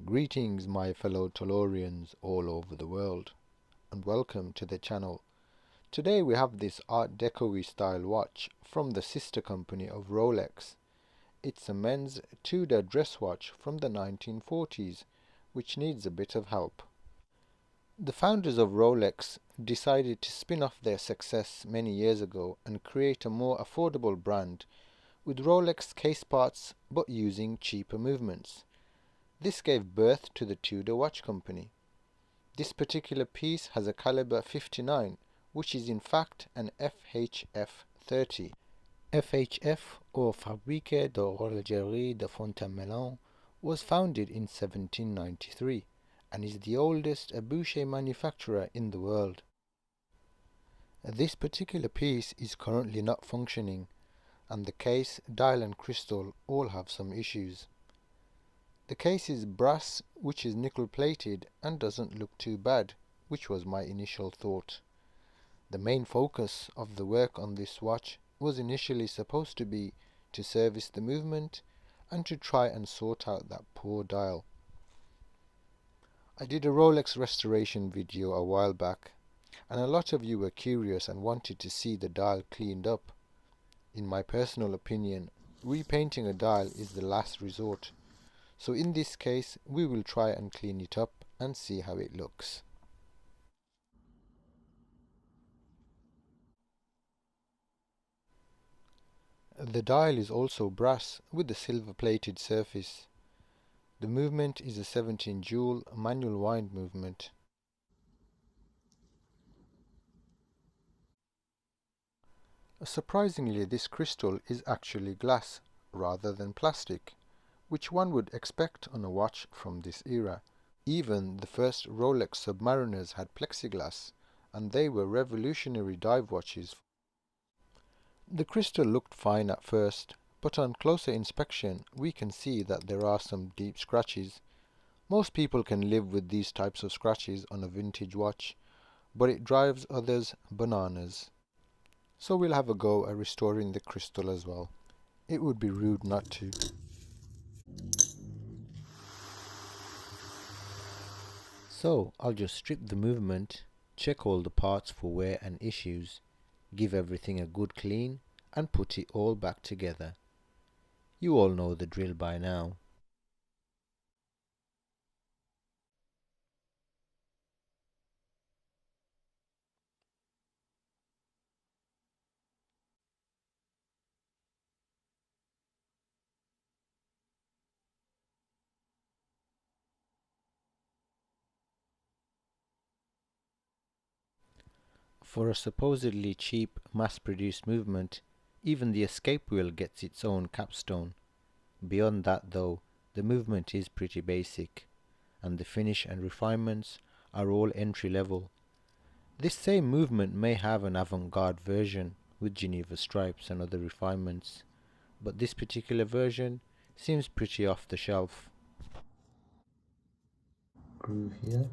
Greetings my fellow Tolorians all over the world, and welcome to the channel. Today we have this Art Deco style watch from the sister company of Rolex. It's a men's Tudor dress watch from the 1940s, which needs a bit of help. The founders of Rolex decided to spin off their success many years ago and create a more affordable brand with Rolex case parts but using cheaper movements. This gave birth to the Tudor Watch Company. This particular piece has a caliber 59, which is in fact an FHF 30. FHF, or Fabrique de Horlogerie de Fontainebleau, was founded in 1793 and is the oldest Boucher manufacturer in the world. This particular piece is currently not functioning, and the case, dial and crystal all have some issues. The case is brass, which is nickel plated and doesn't look too bad, which was my initial thought. The main focus of the work on this watch was initially supposed to be to service the movement and to try and sort out that poor dial. I did a Rolex restoration video a while back, and a lot of you were curious and wanted to see the dial cleaned up. In my personal opinion, repainting a dial is the last resort. So in this case, we will try and clean it up and see how it looks. The dial is also brass with a silver plated surface. The movement is a 17 joule manual wind movement. Surprisingly, this crystal is actually glass rather than plastic, which one would expect on a watch from this era. Even the first Rolex Submariners had plexiglass, and they were revolutionary dive watches. The crystal looked fine at first, but on closer inspection we can see that there are some deep scratches. Most people can live with these types of scratches on a vintage watch, but it drives others bananas. So we'll have a go at restoring the crystal as well. It would be rude not to. So I'll just strip the movement, check all the parts for wear and issues, give everything a good clean, and put it all back together. You all know the drill by now. For a supposedly cheap, mass-produced movement, even the escape wheel gets its own capstone. Beyond that though, the movement is pretty basic, and the finish and refinements are all entry level. This same movement may have an avant-garde version with Geneva stripes and other refinements, but this particular version seems pretty off the shelf. Groove here.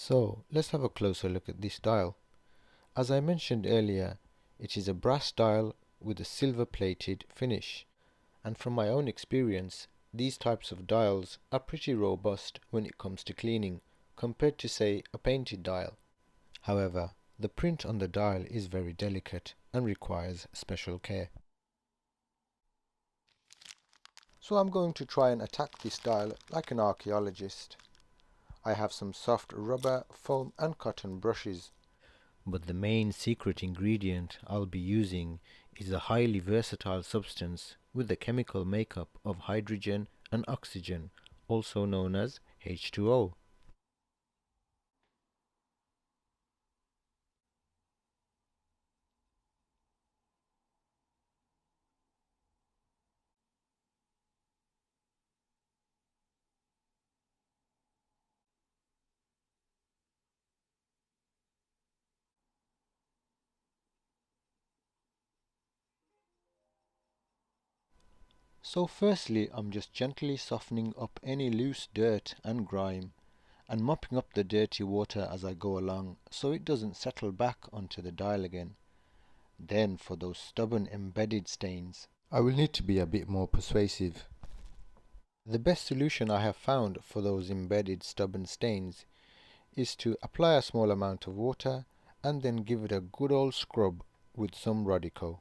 So let's have a closer look at this dial. As I mentioned earlier, it is a brass dial with a silver plated finish, and from my own experience, these types of dials are pretty robust when it comes to cleaning compared to, say, a painted dial. However, the print on the dial is very delicate and requires special care. So I'm going to try and attack this dial like an archaeologist. I have some soft rubber, foam and cotton brushes. But the main secret ingredient I'll be using is a highly versatile substance with the chemical makeup of hydrogen and oxygen, also known as H2O. So firstly, I'm just gently softening up any loose dirt and grime and mopping up the dirty water as I go along so it doesn't settle back onto the dial again. Then for those stubborn embedded stains, I will need to be a bit more persuasive. The best solution I have found for those embedded stubborn stains is to apply a small amount of water and then give it a good old scrub with some Rodico.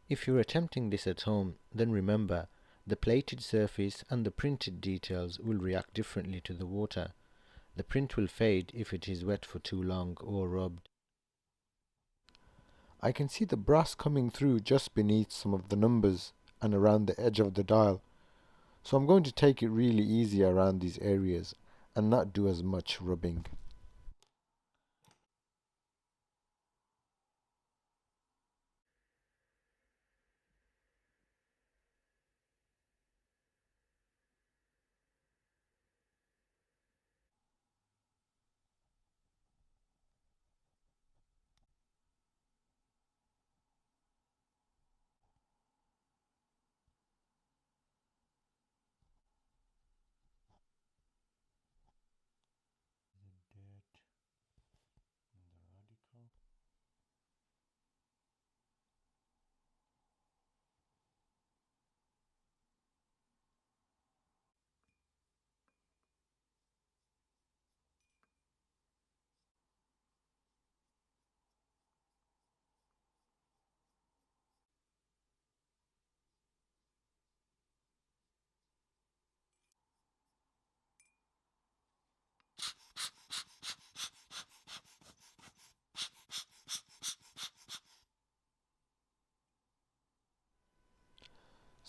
If you're attempting this at home, then remember, the plated surface and the printed details will react differently to the water. The print will fade if it is wet for too long or rubbed. I can see the brass coming through just beneath some of the numbers and around the edge of the dial, so I'm going to take it really easy around these areas and not do as much rubbing.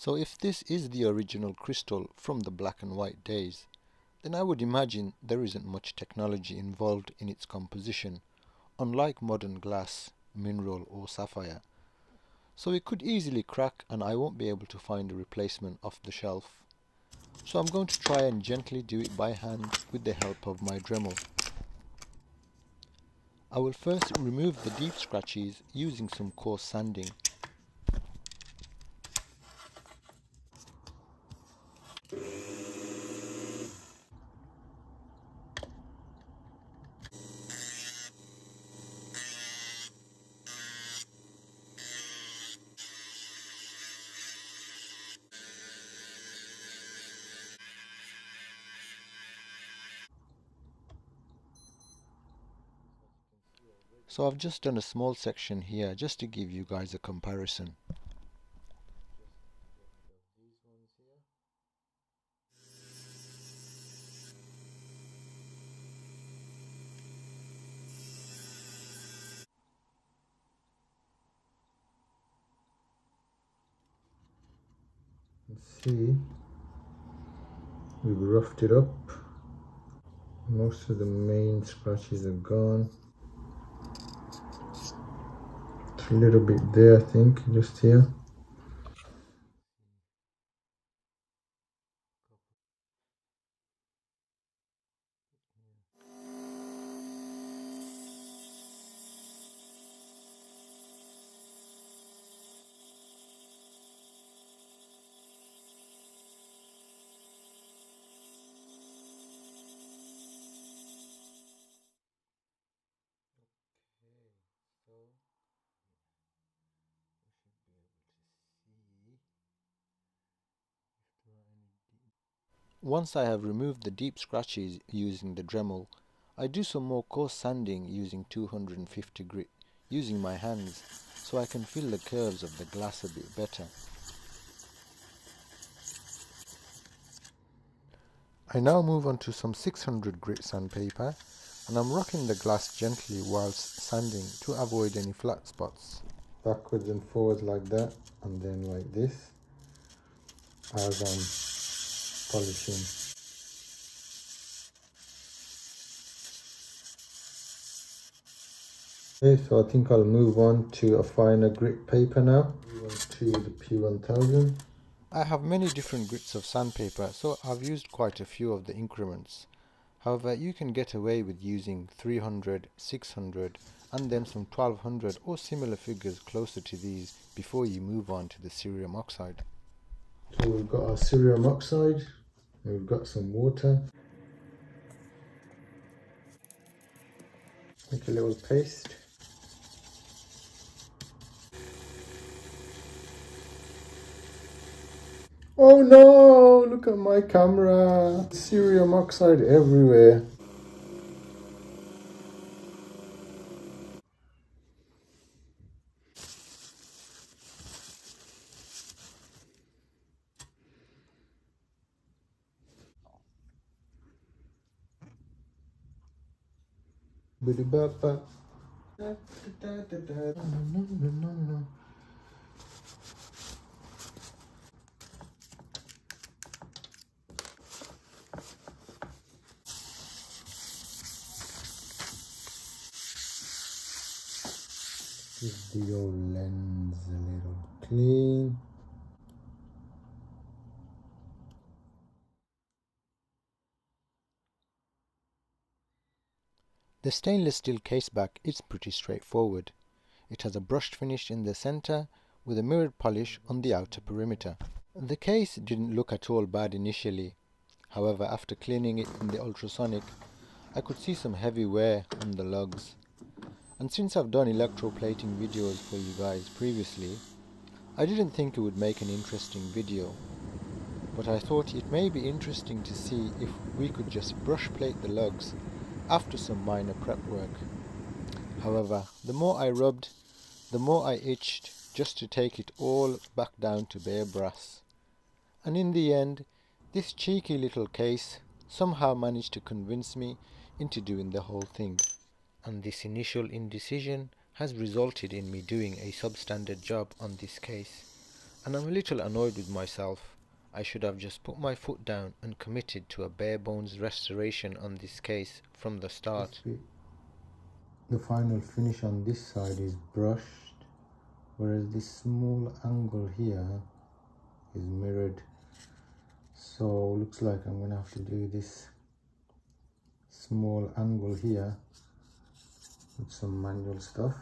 So if this is the original crystal from the black and white days, then I would imagine there isn't much technology involved in its composition, unlike modern glass, mineral or sapphire. So it could easily crack and I won't be able to find a replacement off the shelf. So I'm going to try and gently do it by hand with the help of my Dremel. I will first remove the deep scratches using some coarse sanding. So I've just done a small section here just to give you guys a comparison. See, we've roughed it up. Most of the main scratches are gone. It's a little bit there, I think, just here. Once I have removed the deep scratches using the Dremel, I do some more coarse sanding using 250 grit using my hands so I can feel the curves of the glass a bit better. I now move on to some 600 grit sandpaper and I'm rocking the glass gently whilst sanding to avoid any flat spots. Backwards and forwards like that, and then like this as I'm polishing. Okay, so I think I'll move on to a finer grit paper now. Move on to the P1000. I have many different grits of sandpaper, so I've used quite a few of the increments. However, you can get away with using 300, 600 and then some 1200 or similar figures closer to these before you move on to the cerium oxide. So we've got our cerium oxide, we've got some water. Make a little paste. Oh no, look at my camera. Cerium oxide everywhere. Bidi-ba-ba. Give the old lens a little clean. The stainless steel case back is pretty straightforward. It has a brushed finish in the center with a mirrored polish on the outer perimeter. The case didn't look at all bad initially. However, after cleaning it in the ultrasonic, I could see some heavy wear on the lugs. And since I've done electroplating videos for you guys previously, I didn't think it would make an interesting video. But I thought it may be interesting to see if we could just brush plate the lugs after some minor prep work. However, the more I rubbed, the more I itched just to take it all back down to bare brass. And in the end, this cheeky little case somehow managed to convince me into doing the whole thing. And this initial indecision has resulted in me doing a substandard job on this case. And I'm a little annoyed with myself. I should have just put my foot down and committed to a bare bones restoration on this case from the start. The final finish on this side is brushed, whereas this small angle here is mirrored. So looks like I'm gonna have to do this small angle here with some manual stuff.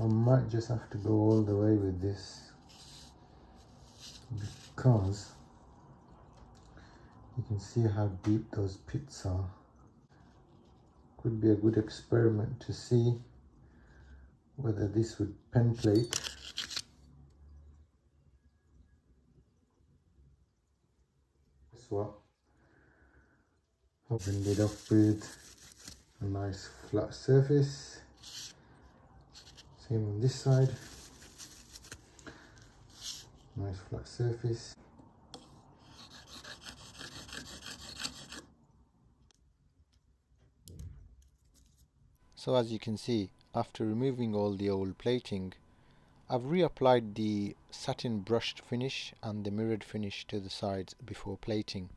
I might just have to go all the way with this because you can see how deep those pits are. Could be a good experiment to see whether this would pen plate. Guess what? I've ended up with a nice flat surface. Same on this side. Nice flat surface. So as you can see, after removing all the old plating, I've reapplied the satin brushed finish and the mirrored finish to the sides before plating.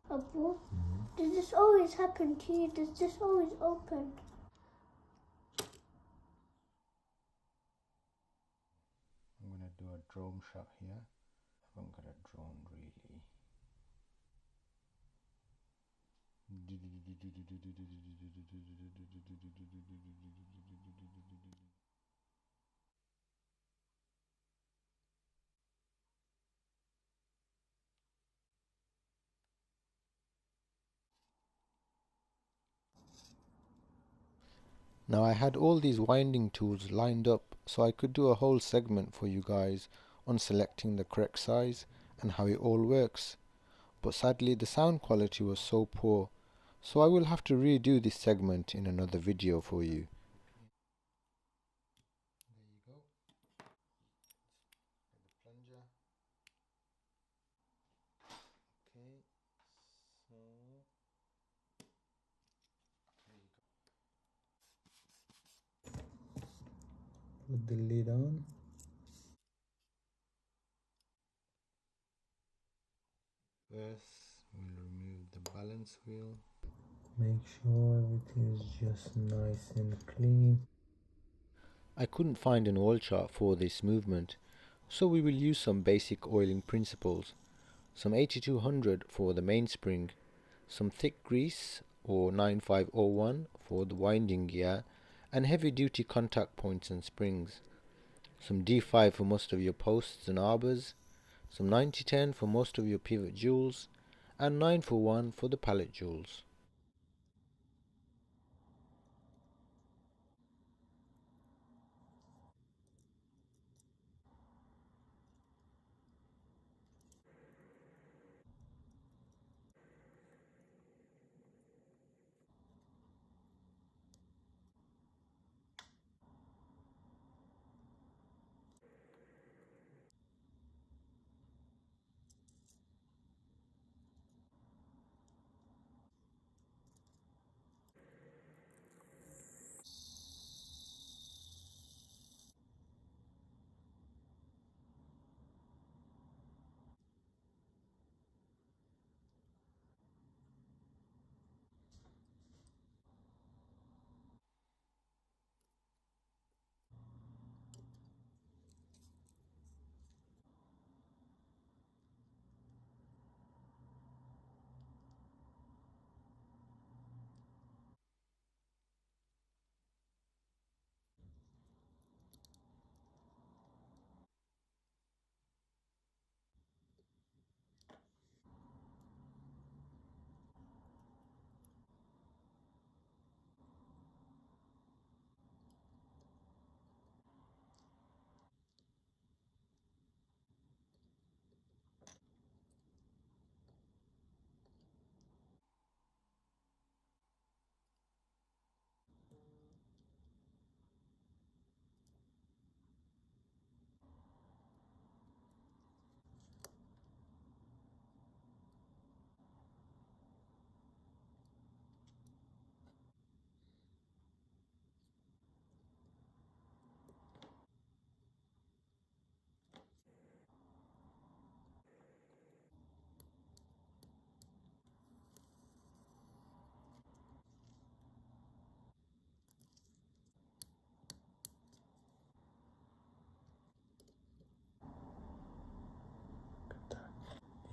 Abu, did this always happen to you? Does this always open? I'm going to do a drone shot here. I haven't got a drone really. Now I had all these winding tools lined up so I could do a whole segment for you guys on selecting the correct size and how it all works. But sadly the sound quality was so poor, so I will have to redo this segment in another video for you. There you go. Get the plunger. Okay, so put the lid on. First, we'll remove the balance wheel. Make sure everything is just nice and clean. I couldn't find an oil chart for this movement, so we will use some basic oiling principles. Some 8200 for the mainspring, some thick grease or 9501 for the winding gear, and heavy duty contact points and springs. Some D5 for most of your posts and arbors, some 9010 for most of your pivot jewels, and 941 for the pallet jewels.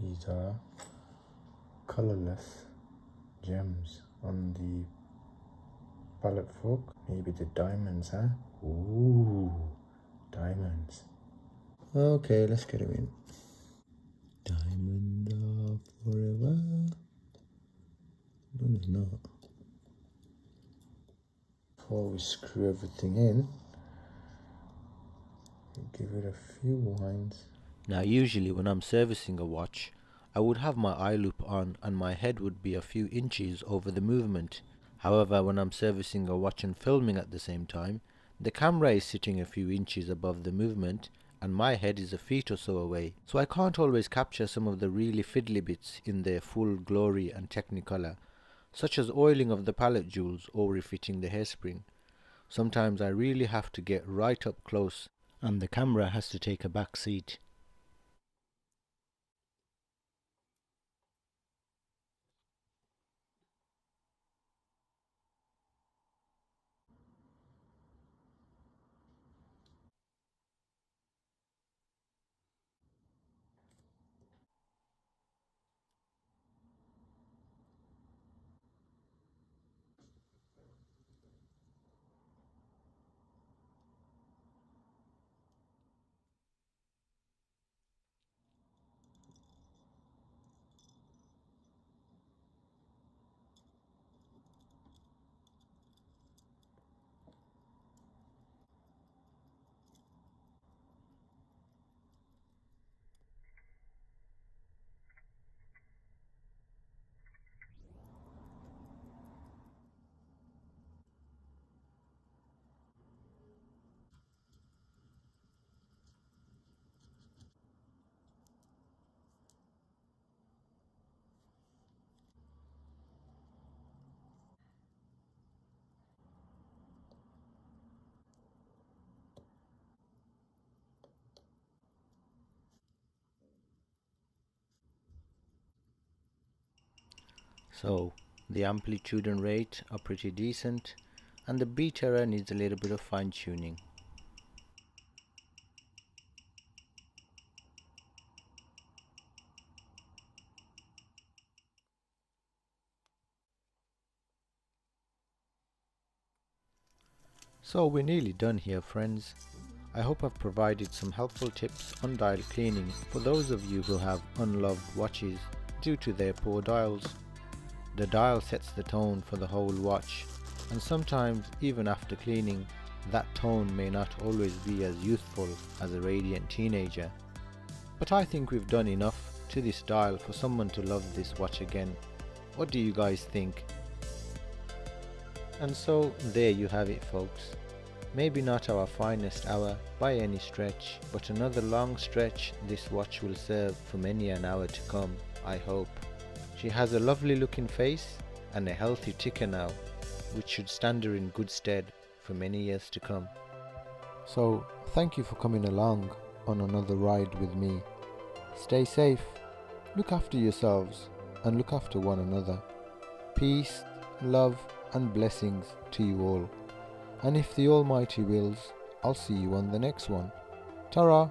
These are colorless gems on the pallet fork. Maybe the diamonds, huh? Ooh, diamonds. Okay, let's get them in. Diamond are forever. No, it's not. Before we screw everything in, give it a few winds. Now usually when I'm servicing a watch, I would have my eye loop on and my head would be a few inches over the movement. However, when I'm servicing a watch and filming at the same time, the camera is sitting a few inches above the movement and my head is a feet or so away, so I can't always capture some of the really fiddly bits in their full glory and technicolor, such as oiling of the pallet jewels or refitting the hairspring. Sometimes I really have to get right up close and the camera has to take a back seat. So the amplitude and rate are pretty decent, and the beat error needs a little bit of fine tuning. So we're nearly done here, friends. I hope I've provided some helpful tips on dial cleaning for those of you who have unloved watches due to their poor dials. The dial sets the tone for the whole watch, and sometimes even after cleaning, that tone may not always be as youthful as a radiant teenager. But I think we've done enough to this dial for someone to love this watch again. What do you guys think? And so there you have it, folks. Maybe not our finest hour by any stretch, but another long stretch this watch will serve for many an hour to come, I hope. She has a lovely looking face and a healthy ticker now, which should stand her in good stead for many years to come. So thank you for coming along on another ride with me. Stay safe, look after yourselves, and look after one another. Peace, love, and blessings to you all. And if the Almighty wills, I'll see you on the next one. Ta-ra!